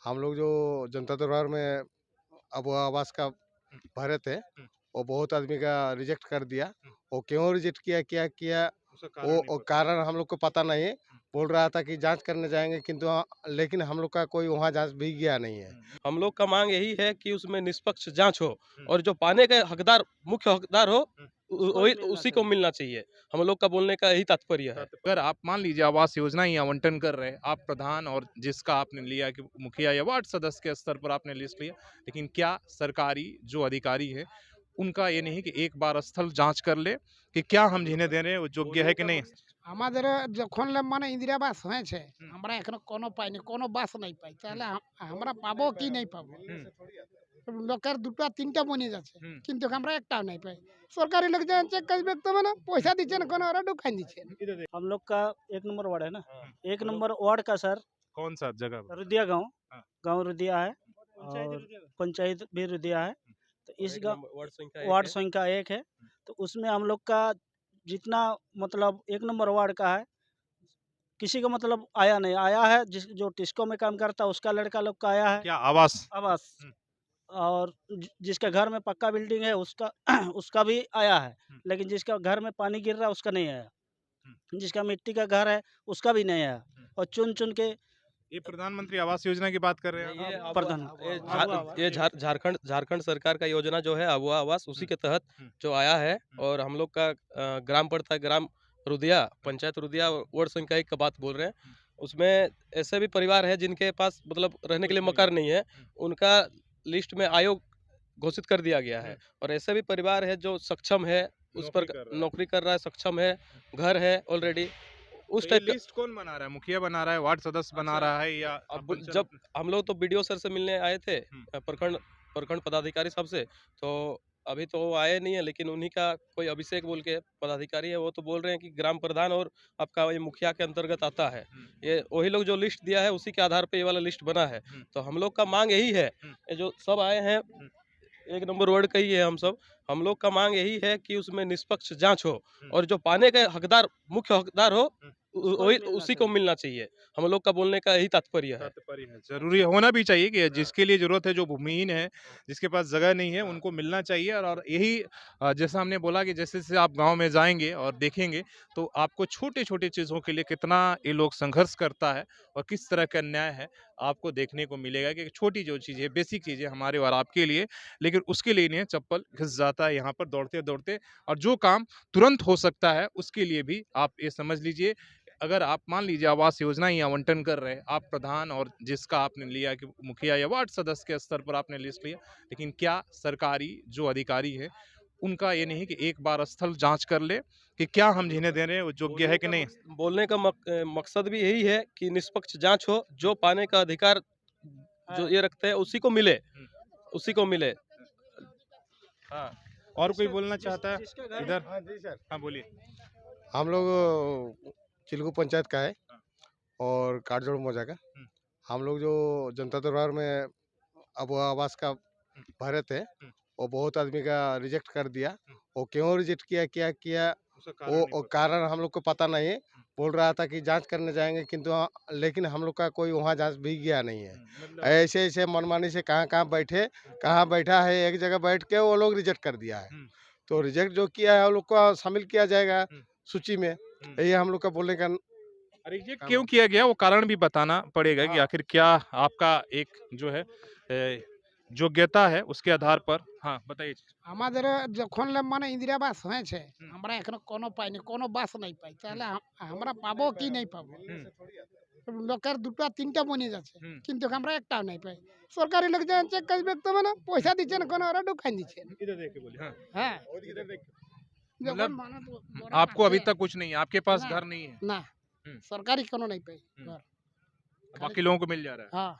हम लोग जो जनता दरबार में अब वो आवास का हुँ, भरे थे, हुँ, वो बहुत आदमी का रिजेक्ट कर दिया। हुँ। वो क्यों रिजेक्ट किया, क्या किया, उसका कारण नहीं वो पता। कारण हम लोग को पता नहीं है। हुँ, बोल रहा था कि जाँच करने जाएँगे, किंतु लेकिन हम लोग का कोई वहाँ जाँच भी गया नहीं है। हुँ, हम लोग का मांग यही है कि उसमें निष्पक्ष जांच हो हुँ, और जो पाने के हकदार मुख्य हकदार हो हुँ। वही उसी को मिलना चाहिए। हम लोग का बोलने का यही तात्पर्य है। अगर आप मान लीजिए आवास योजना ही आवंटन कर रहे हैं, आप प्रधान और जिसका आपने लिया कि मुखिया या वार्ड सदस्य के स्तर पर आपने लिस्ट लिया, लेकिन क्या सरकारी जो अधिकारी है उनका ये नहीं कि एक बार स्थल जांच कर ले कि क्या हम जिन्हें दे रहे हैं वो योग्य है कि नहीं। আমাদের যখন মানে ইন্দিরা বাস হয়েছে হুম, আমরা এখনো কোনো পাইনি কোনো বাস নাই পাই হুম, তাহলে আমরা পাবো কি নাই পাবো হুম, লোকের দুটো তিনটা বনে যাচ্ছে হুম। কিন্তু আমরা একটাও নাই পাই সরকারি লোক যখন চেক কাজ দেখতে হবে না পয়সা দিচ্ছেন কোনো ওরা ঢুকাই দিচ্ছেন हम लोग का 1 नंबर वार्ड है ना। हाँ, 1 नंबर वार्ड का सर कौन सा जगह पर? रुदिया गांव। हाँ। गांव रुदिया है और पंचायत भी रुदिया है। तो इस गांव वार्ड संख्या एक वार्ड है। संख्या 1 है। तो उसमें हम लोग का जितना मतलब 1 नंबर वार्ड का है किसी का मतलब आया नहीं आया है। जिस जो टिस्को में काम करता है उसका लड़का लोग का आया है क्या आवास? आवास। हम्म। और जिसका घर में पक्का बिल्डिंग है उसका उसका भी आया है। हम्म। लेकिन जिसका घर में पानी गिर रहा है उसका नहीं आया। हम्म। जिसका मिट्टी का घर है उसका भी नहीं आया। हम्म। और चुन चुन के ये प्रधानमंत्री आवास योजना की बात कर रहे हैं नहीं, आप? प्रधान ये झारखंड झारखंड सरकार का योजना जो है आबुआ आवास उसी के तहत हम्म, जो आया है। और हम लोग का ग्राम पड़ता है ग्राम रुदिया, पंचायत रुदिया, वार्ड संख्या 1 का बात बोल रहे हैं। हम्म। उसमें ऐसे भी परिवार है जिनके पास मतलब रहने के लिए कुछ मकान नहीं है। हम्म, उनका लिस्ट में आयोग घोषित कर दिया गया है। हम्म। और ऐसे भी परिवार है जो सक्षम है, उस पर नौकरी कर रहा है। नौकरी कर रहा है, सक्षम है, घर है ऑलरेडी, तो उस ये टाइप का। लिस्ट कौन बना रहा है? मुखिया बना रहा है, वार्ड सदस्य बना अच्छा, रहा है या अब पंचायत? जब हम लोग तो बीडीओ सर से मिलने आए थे, हम्म, प्रखंड प्रखंड पदाधिकारी साहब से, तो अभी तो वो आए नहीं है, लेकिन उन्हीं का कोई अभिषेक बोल के पदाधिकारी है, वो तो बोल रहे हैं कि ग्राम प्रधान और आपका ये मुखिया के अंतर्गत आता है। हम्म, ये वही लोग जो लिस्ट दिया है उसी के आधार पे ये वाला लिस्ट बना है। हम्म, तो हम लोग का मांग यही है, हम्म, ये जो सब आए हैं, 1 नंबर वार्ड का ही है हम सब। हम लोग का मांग यही है कि उसमें निष्पक्ष जांच हो हम्म, और जो पाने के हकदार मुख्य हकदार हो हम्म। वही उसी को मिलना चाहिए। हम लोग का बोलने का यही तात्पर्य है। तात्पर्य है। जरूरी होना भी चाहिए कि जिसके लिए जरूरत है, जो भूमिहीन है, जिसके पास जगह नहीं है, उनको मिलना चाहिए। और यही जैसा हमने बोला कि जैसे जैसे आप गांव में जाएंगे और देखेंगे तो आपको छोटे छोटे चीज़ों के लिए कितना ये लोग संघर्ष करता है और किस तरह का अन्याय है आपको देखने को मिलेगा कि छोटी जो चीज़ें, बेसिक चीज़ें हमारे और आपके लिए, लेकिन उसके लिए नहीं चप्पल घिस जाता है यहाँ पर दौड़ते दौड़ते। और जो काम तुरंत हो सकता है उसके लिए भी आप ये समझ लीजिए, अगर आप मान लीजिए आवास योजना ही आवंटन कर रहे हैं, आप प्रधान और जिसका आपने लिया कि मुखिया या वार्ड सदस्य के स्तर पर आपने लिस्ट लिया, लेकिन क्या सरकारी जो अधिकारी है उनका ये नहीं कि एक बार स्थल जांच कर ले कि क्या हम जिन्हें दे रहे हैं वो योग्य है कि नहीं। बोलने का मकसद भी यही है कि निष्पक्ष जांच हो, जो पाने का अधिकार जो ये रखते हैं उसी को मिले, हम्म। उसी को मिले। हाँ। और कोई बोलना चाहता है जिसका घर इधर? हाँ जी सर। हाँ बोलिए। हम लोग चिल्कू पंचायत का है हाँ। और काटजोड़ मौजा का। हम्म, हम लोग जो जनता दरबार में अब वो आवास का हम्म, भरे थे, हम्म, वो बहुत आदमी का रिजेक्ट कर दिया। हम्म। वो क्यों रिजेक्ट किया, क्या किया, उसका कारण नहीं वो पता। कारण हम लोग को पता नहीं है। बोल रहा था कि जांच करने जाएँगे, किंतु लेकिन हम लोग का कोई वहाँ जांच भी गया नहीं है। मतलब ऐसे-ऐसे मनमानी से कहाँ-कहाँ बैठे, कहाँ बैठा है, एक जगह बैठ के वो लोग रिजेक्ट कर दिया है। हम्म, तो रिजेक्ट जो किया है, वो लोग को शामिल किया जाएगा हम्म, सूची में। हम्म। यही हम लोग का बोलने का रिजेक्ट काम क्यों है। किया गया वो कारण भी बताना पड़ेगा कि हाँ। आखिर क्या आपका एक जो है योग्यता है उसके आधार पर। हाँ बताइए। আমাদের যখন মানে ইন্দিরা বাস হয়েছে হুম, আমরা এখনো কোনো পাইনি কোনো বাস নাই পাই হুম, তাহলে আমরা পাবো কি নাই পাবো হুম, লোকের দুটো তিনটা বনে যাচ্ছে হুম। কিন্তু আমরা একটাও নাই পাই সরকারি লোক যখন চেক কাজ দেখতে হবে না পয়সা দিচ্ছেন কোনো ওরা ঢুকাই দিচ্ছেন इधर देख के बोलिए। हाँ। হ্যাঁ इधर देख के। যখন मतलब মানে आपको अभी तक कुछ नहीं है, आपके पास না घर नहीं है। না हम्म, সরকারি কোনো নাই পাই हम्म। ঘর খালি बाकी लोगों को मिल जा रहा है। হ্যাঁ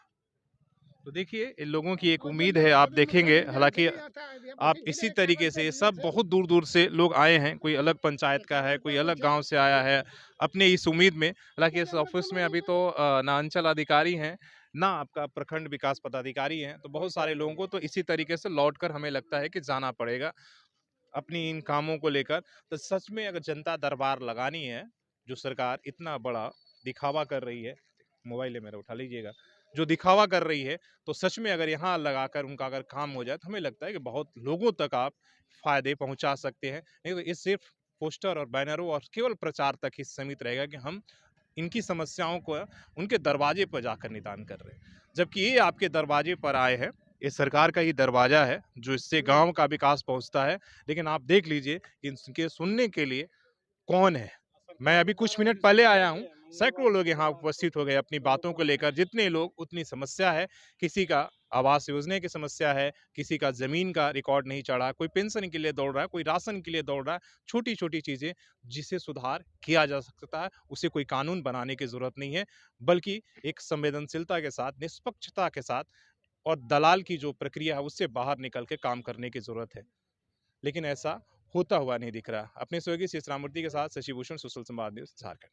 तो देखिए इन लोगों की एक उम्मीद है, आप देखेंगे हालांकि आप इसी तरीके से, ये सब बहुत दूर दूर से लोग आए हैं, कोई अलग पंचायत का है, कोई अलग गांव से आया है अपने इस उम्मीद में। हालांकि इस ऑफिस में अभी तो ना अंचल अधिकारी हैं ना आपका प्रखंड विकास पदाधिकारी हैं, तो बहुत सारे लोगों को तो इसी तरीके से लौट कर हमें लगता है कि जाना पड़ेगा अपनी इन कामों को लेकर। तो सच में अगर जनता दरबार लगानी है, जो सरकार इतना बड़ा दिखावा कर रही है, मोबाइल है मेरा उठा लीजिएगा, जो दिखावा कर रही है, तो सच में अगर यहाँ लगाकर उनका अगर काम हो जाए तो हमें लगता है कि बहुत लोगों तक आप फ़ायदे पहुँचा सकते हैं। नहीं तो ये सिर्फ़ पोस्टर और बैनरों और केवल प्रचार तक ही सीमित रहेगा कि हम इनकी समस्याओं को उनके दरवाजे पर जाकर निदान कर रहे हैं। जबकि ये आपके दरवाजे पर आए हैं, ये सरकार का ही दरवाज़ा है, जो इससे गाँव का विकास पहुँचता है। लेकिन आप देख लीजिए कि इनके सुनने के लिए कौन है? मैं अभी कुछ मिनट पहले आया हूँ, सैकड़ों लोग यहाँ उपस्थित हो गए अपनी बातों को लेकर। जितने लोग उतनी समस्या है, किसी का आवास योजना की समस्या है, किसी का ज़मीन का रिकॉर्ड नहीं चढ़ा, कोई पेंशन के लिए दौड़ रहा है, कोई राशन के लिए दौड़ रहा है। छोटी-छोटी चीज़ें जिसे सुधार किया जा सकता है, उसे कोई कानून बनाने की ज़रूरत नहीं है, बल्कि एक संवेदनशीलता के साथ, निष्पक्षता के साथ और दलाल की जो प्रक्रिया है, उससे बाहर निकल के काम करने की ज़रूरत है। लेकिन ऐसा होता हुआ नहीं दिख रहा। अपने सहयोगी सी राममूर्ति के साथ शशि भूषण, सोशल संवाद न्यूज़, झारखंड।